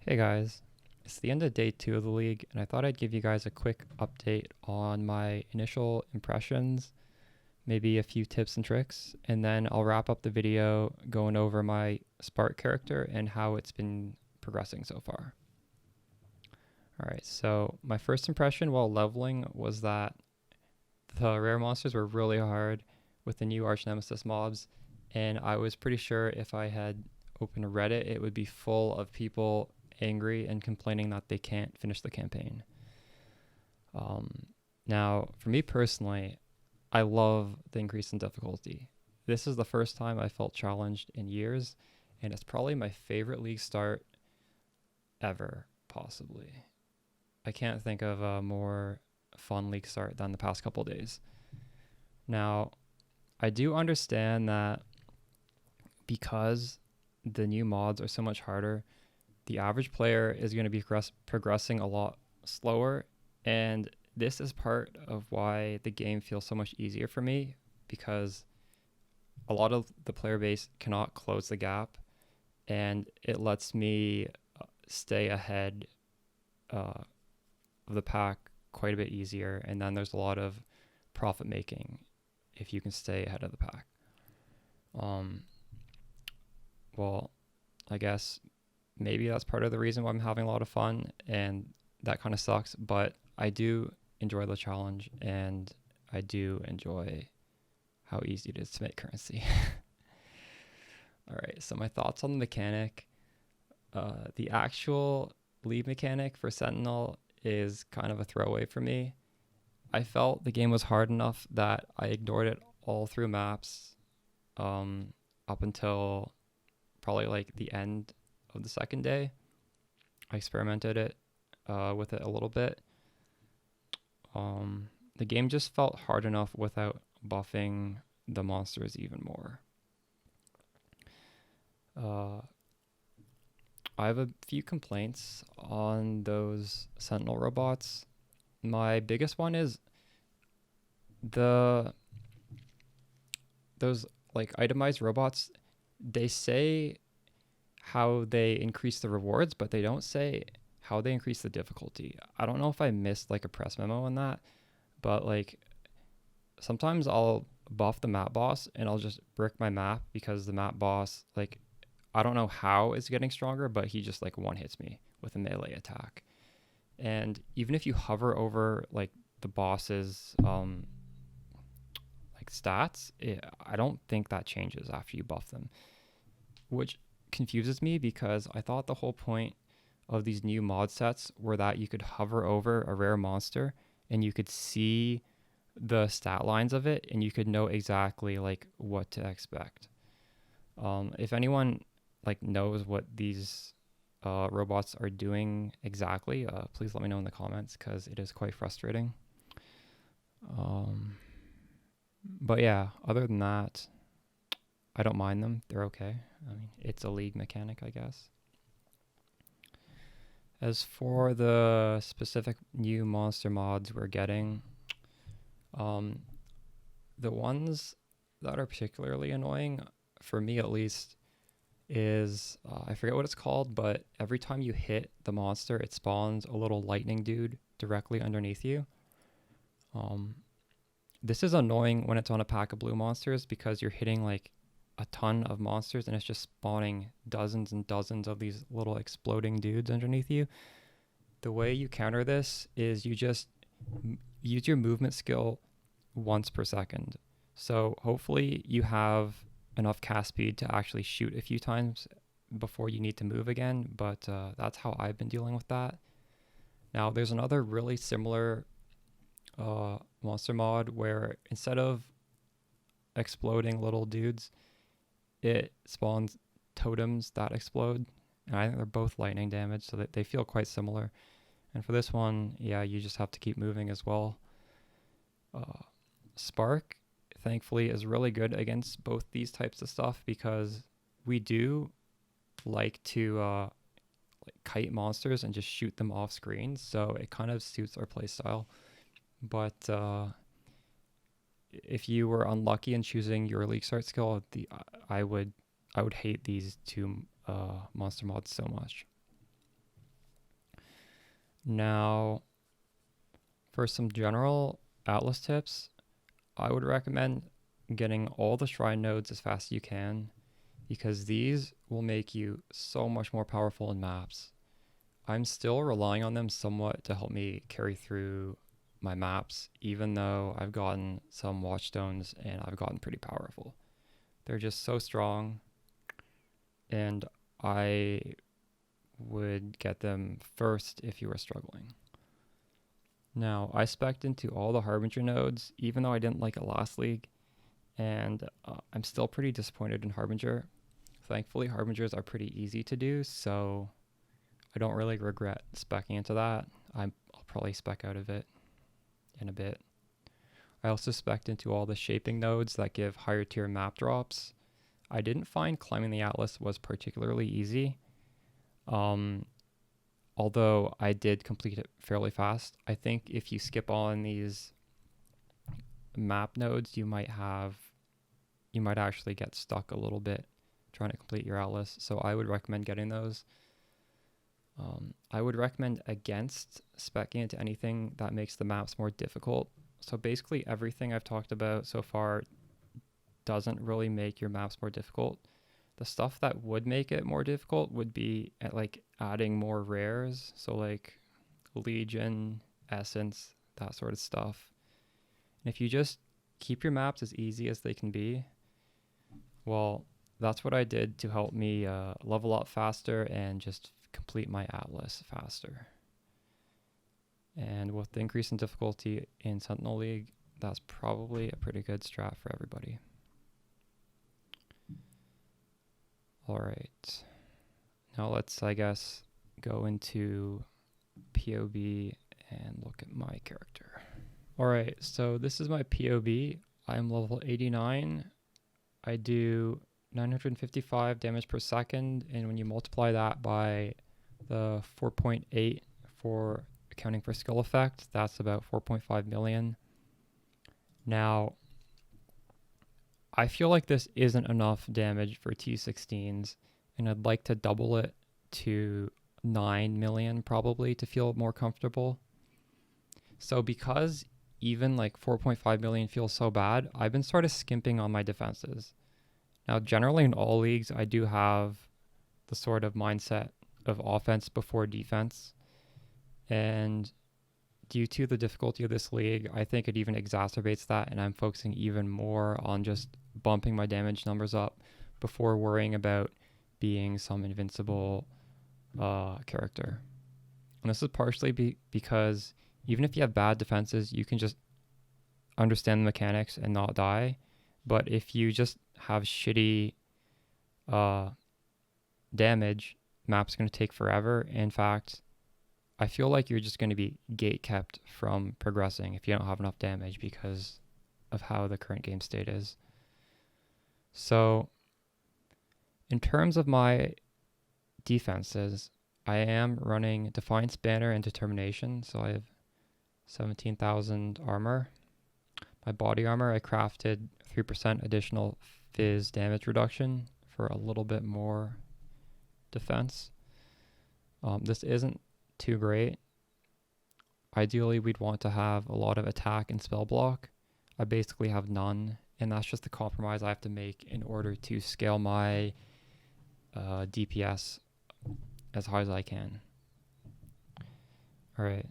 Hey guys, it's the end of day 2 of the league, and I thought I'd give you guys a quick update on my initial impressions, maybe a few tips and tricks, and then I'll wrap up the video going over my Spark character and how it's been progressing so far. Alright, so my first impression while leveling was that the rare monsters were really hard with the new Arch Nemesis mobs, and I was pretty sure if I had opened Reddit, it would be full of people angry and complaining that they can't finish the campaign. Now, for me personally, I love the increase in difficulty. This is the first time I felt challenged in years, and it's probably my favorite league start ever, possibly. I can't think of a more fun league start than the past couple days. Now, I do understand that because the new mods are so much harder, the average player is going to be progressing a lot slower, and this is part of why the game feels so much easier for me, because a lot of the player base cannot close the gap, and it lets me stay ahead of the pack quite a bit easier, and then there's a lot of profit making if you can stay ahead of the pack. Well, I guess maybe that's part of the reason why I'm having a lot of fun, and that kind of sucks, but I do enjoy the challenge, and I do enjoy how easy it is to make currency. All right, so my thoughts on the mechanic. The actual lead mechanic for Sentinel is kind of a throwaway for me. I felt the game was hard enough that I ignored it all through maps up until probably like the end of the second day. I experimented with it a little bit. The game just felt hard enough without buffing the monsters even more. I have a few complaints on those Sentinel robots. My biggest one is those like itemized robots. They say how they increase the rewards, but they don't say how they increase the difficulty. I don't know if I missed like a press memo on that, but like sometimes I'll buff the map boss and I'll just brick my map because the map boss, like, I don't know how it's getting stronger, but he just like one hits me with a melee attack. And even if you hover over like the boss's like stats, I don't think that changes after you buff them, which confuses me because I thought the whole point of these new mod sets were that you could hover over a rare monster and you could see the stat lines of it and you could know exactly like what to expect. If anyone like knows what these robots are doing exactly, please let me know in the comments because it is quite frustrating. But yeah, other than that, I don't mind them. They're okay. I mean, it's a league mechanic, I guess. As for the specific new monster mods we're getting, the ones that are particularly annoying, for me at least, is I forget what it's called, but every time you hit the monster, it spawns a little lightning dude directly underneath you. This is annoying when it's on a pack of blue monsters because you're hitting like a ton of monsters and it's just spawning dozens and dozens of these little exploding dudes underneath you. The way you counter this is you just use your movement skill once per second. So hopefully you have enough cast speed to actually shoot a few times before you need to move again, but that's how I've been dealing with that. Now there's another really similar monster mod where instead of exploding little dudes, it spawns totems that explode, and I think they're both lightning damage, so that they feel quite similar. And for this one, yeah, you just have to keep moving as well. Spark, thankfully, is really good against both these types of stuff because we do like to like kite monsters and just shoot them off screen, so it kind of suits our playstyle. But if you were unlucky in choosing your league start skill, I would hate these two monster mods so much. Now, for some general Atlas tips, I would recommend getting all the shrine nodes as fast as you can, because these will make you so much more powerful in maps. I'm still relying on them somewhat to help me carry through my maps, even though I've gotten some watchstones and I've gotten pretty powerful. They're just so strong, and I would get them first if you were struggling. Now, I spec'd into all the Harbinger nodes, even though I didn't like it last league, and I'm still pretty disappointed in Harbinger. Thankfully, Harbingers are pretty easy to do, so I don't really regret speccing into that. I'll probably spec out of it in a bit. I also spec'd into all the shaping nodes that give higher tier map drops. I didn't find climbing the Atlas was particularly easy. Although I did complete it fairly fast. I think if you skip on these map nodes, you might actually get stuck a little bit trying to complete your Atlas. So I would recommend getting those. I would recommend against speccing into anything that makes the maps more difficult. So basically everything I've talked about so far doesn't really make your maps more difficult. The stuff that would make it more difficult would be at like adding more rares. So like Legion, Essence, that sort of stuff. And if you just keep your maps as easy as they can be, well, that's what I did to help me level up faster and just complete my Atlas faster. And with the increase in difficulty in Sentinel League, that's probably a pretty good strat for everybody. All right. Now let's, I guess, go into POB and look at my character. All right, so this is my POB. I'm level 89. I do 955 damage per second, and when you multiply that by the 4.8 for accounting for skill effect, that's about 4.5 million. Now, I feel like this isn't enough damage for T16s, and I'd like to double it to 9 million probably to feel more comfortable. So because even like 4.5 million feels so bad, I've been sort of skimping on my defenses. Now, generally in all leagues, I do have the sort of mindset of offense before defense. And due to the difficulty of this league, I think it even exacerbates that, and I'm focusing even more on just bumping my damage numbers up before worrying about being some invincible character. And this is partially because even if you have bad defenses, you can just understand the mechanics and not die. But if you just have shitty damage, map's going to take forever. In fact, I feel like you're just going to be gate kept from progressing if you don't have enough damage because of how the current game state is. So in terms of my defenses, I am running Defiance Banner and Determination, so I have 17,000 armor. My body armor, I crafted 3% additional fizz damage reduction for a little bit more defense. This isn't too great. Ideally, we'd want to have a lot of attack and spell block. I basically have none, and that's just the compromise I have to make in order to scale my DPS as high as I can. All right,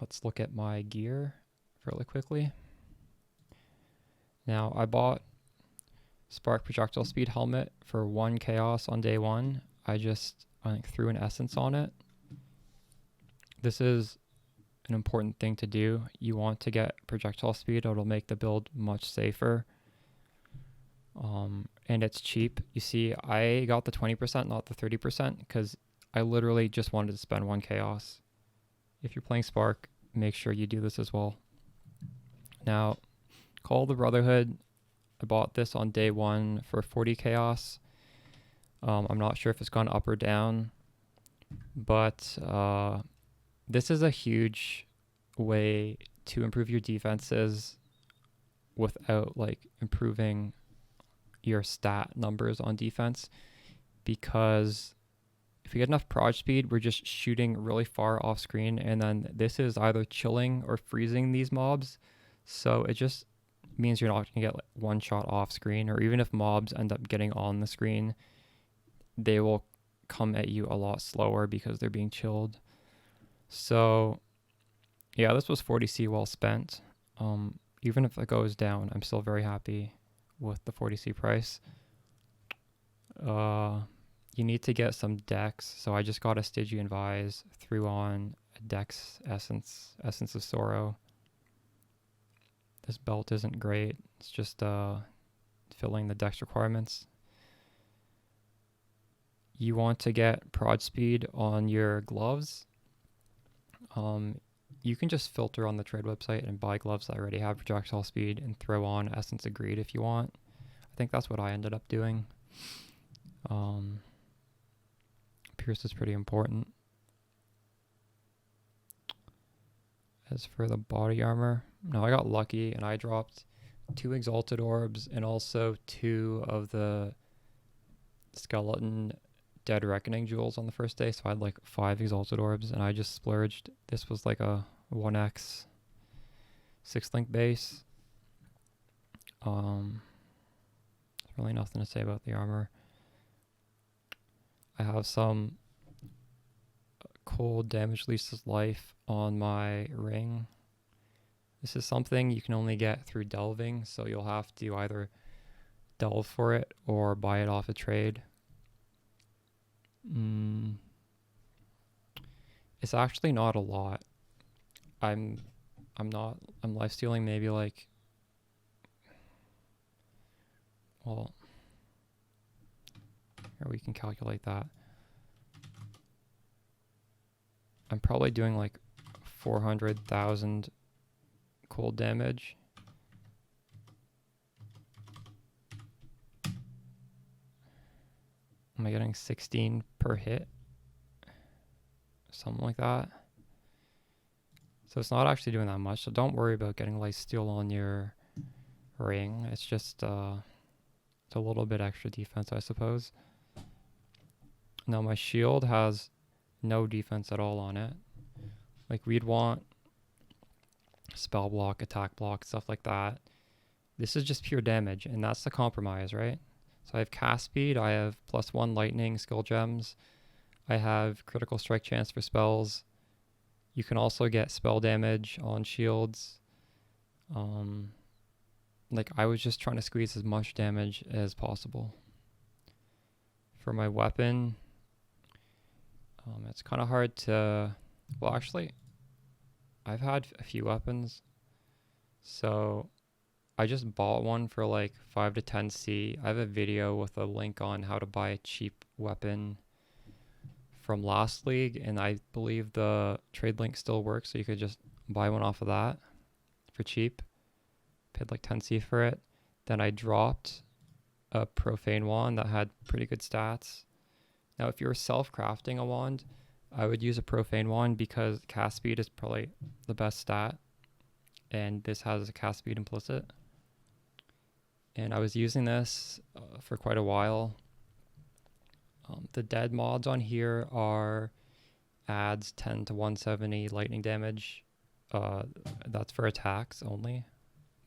let's look at my gear fairly quickly. Now, I bought Spark Projectile Speed Helmet for 1 Chaos on day 1. I think threw an Essence on it. This is an important thing to do. You want to get projectile speed. It'll make the build much safer. And it's cheap. You see, I got the 20%, not the 30%, because I literally just wanted to spend 1 Chaos. If you're playing Spark, make sure you do this as well. Now, Call of the Brotherhood, I bought this on day 1 for 40 Chaos. I'm not sure if it's gone up or down, but this is a huge way to improve your defenses without like improving your stat numbers on defense, because if we get enough prod speed, we're just shooting really far off screen, and then this is either chilling or freezing these mobs. So it just means you're not gonna get like one shot off screen, or even if mobs end up getting on the screen, they will come at you a lot slower because they're being chilled. So yeah, this was 40C well spent. Even if it goes down, I'm still very happy with the 40C price. You need to get some decks, so I just got a Stygian Vise, threw on a Dex Essence of Sorrow. This belt isn't great, it's just filling the dex requirements. You want to get prod speed on your gloves. You can just filter on the trade website and buy gloves that already have projectile speed and throw on Essence of Greed if you want. I think that's what I ended up doing. Pierce is pretty important. As for the body armor, no, I got lucky and I dropped 2 Exalted Orbs and also 2 of the Skeleton Dead Reckoning jewels on the first day, so I had like 5 Exalted Orbs, and I just splurged. This was like a 1x 6-link base. There's really nothing to say about the armor. I have some cold damage leases life on my ring. This is something you can only get through delving, so you'll have to either delve for it or buy it off a trade. It's actually not a lot. I'm lifestealing maybe like, well, here we can calculate that. I'm probably doing like 400,000 cold damage. Am I getting 16 per hit? Something like that. So it's not actually doing that much, so don't worry about getting lifesteal on your ring. It's just it's a little bit extra defense, I suppose. Now my shield has no defense at all on it. Like, we'd want spell block, attack block, stuff like that. This is just pure damage, and that's the compromise, right? So I have cast speed, I have +1 lightning skill gems, I have critical strike chance for spells. You can also get spell damage on shields. Like, I was just trying to squeeze as much damage as possible. For my weapon, it's kind of hard to, well, actually, I've had a few weapons, so I just bought one for like 5 to 10C. I have a video with a link on how to buy a cheap weapon from last league, and I believe the trade link still works, so you could just buy one off of that for cheap. Paid like 10C for it. Then I dropped a profane wand that had pretty good stats. Now, if you're self-crafting a wand, I would use a profane wand because cast speed is probably the best stat, and this has a cast speed implicit. And I was using this for quite a while. The dead mods on here are adds 10 to 170 lightning damage. That's for attacks only.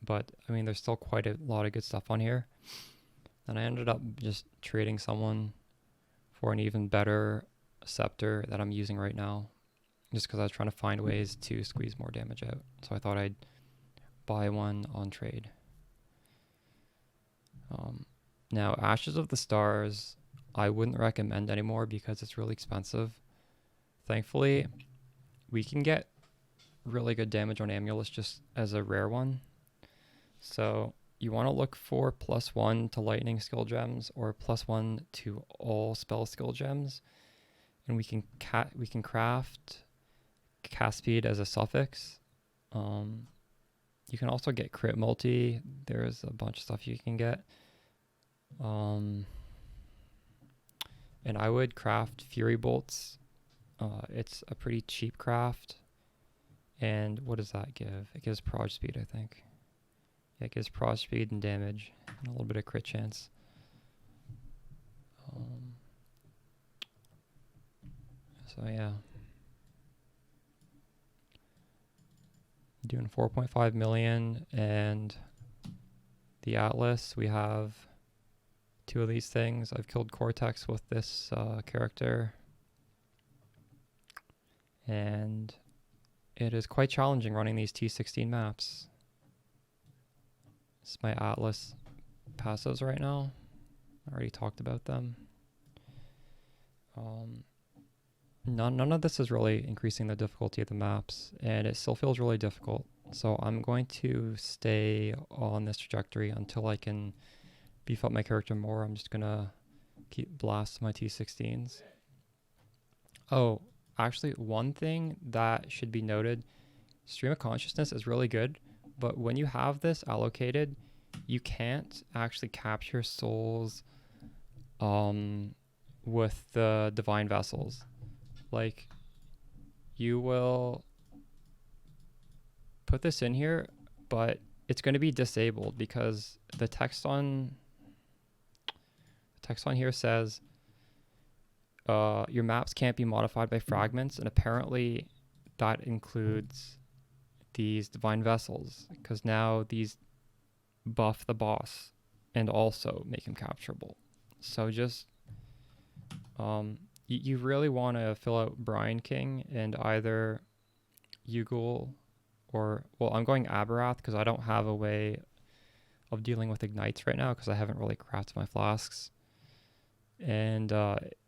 But, I mean, there's still quite a lot of good stuff on here. And I ended up just trading someone for an even better scepter that I'm using right now, just because I was trying to find ways to squeeze more damage out. So I thought I'd buy one on trade. Now, Ashes of the Stars, I wouldn't recommend anymore because it's really expensive. Thankfully, we can get really good damage on Amulets just as a rare one. So you want to look for +1 to lightning skill gems or +1 to all spell skill gems. And we can craft cast speed as a suffix. You can also get crit multi. There's a bunch of stuff you can get. And I would craft Fury Bolts. It's a pretty cheap craft. And what does that give? It gives prod speed, I think. Yeah, it gives prod speed and damage and a little bit of crit chance. So yeah. Doing 4.5 million, and the Atlas, we have 2 of these things. I've killed Cortex with this character, and it is quite challenging running these T16 maps. This is my Atlas passives right now. I already talked about them. None of this is really increasing the difficulty of the maps, and it still feels really difficult. So I'm going to stay on this trajectory until I can beef up my character more. I'm just gonna keep blasting my T16s. Oh, actually, one thing that should be noted, Stream of Consciousness is really good, but when you have this allocated, you can't actually capture souls with the Divine Vessels. Like, you will put this in here, but it's going to be disabled because the text on here says your maps can't be modified by fragments, and apparently that includes these Divine Vessels, because now these buff the boss and also make him capturable. So just you really want to fill out Brian King and either Ugul or, well, I'm going Aberath because I don't have a way of dealing with ignites right now because I haven't really crafted my flasks. And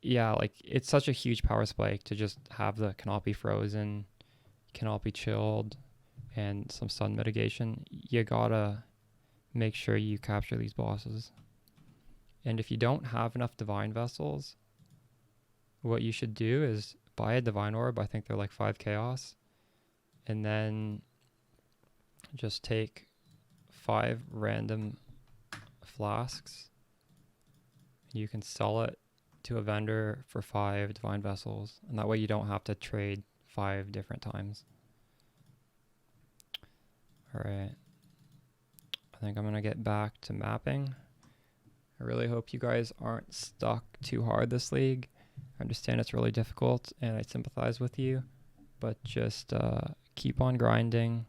yeah, like, it's such a huge power spike to just have the cannot be frozen, cannot be chilled, and some stun mitigation. You gotta make sure you capture these bosses. And if you don't have enough Divine Vessels, what you should do is buy a Divine Orb. I think they're like 5 Chaos. And then just take 5 random flasks. You can sell it to a vendor for 5 Divine Vessels. And that way you don't have to trade 5 different times. Alright. I think I'm going to get back to mapping. I really hope you guys aren't stuck too hard this league. I understand it's really difficult and I sympathize with you, but just keep on grinding,